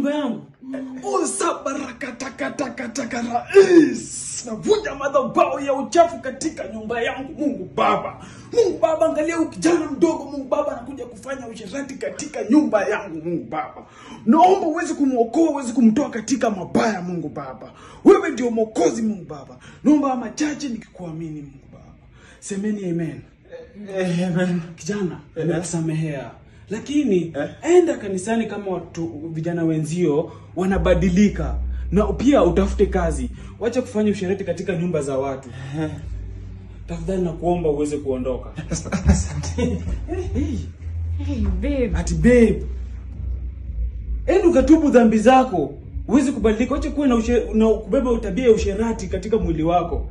nyumba yangu. Usabarakatakatakatakara. Navunja madhabahu ya uchafu katika nyumba yangu, Mungu Baba. Mungu Baba, angalia ukijana mdogo, Mungu Baba, anakuja kufanya usherati katika nyumba yangu, Mungu Baba. Naomba uweze kumuokoa, uweze kumtoa katika mabaya, Mungu Baba. Wewe ndio Mwokozi, Mungu Baba. Naomba machache nikikuamini, Mungu Baba. Semeni amen. Amen. Kijana, nimekusamehea. Lakini enda kanisani kama watu vijana wenzio wanabadilika, na pia utafute kazi. Wacha kufanya usherati katika nyumba za watu. Tafadhali nakuomba uweze kuondoka. Asante. Hey babe. Ati babe. Enda ukatubu dhambi zako. Uweze kubadilika. Wacha kuwa na kubeba tabia ya usherati katika mwili wako.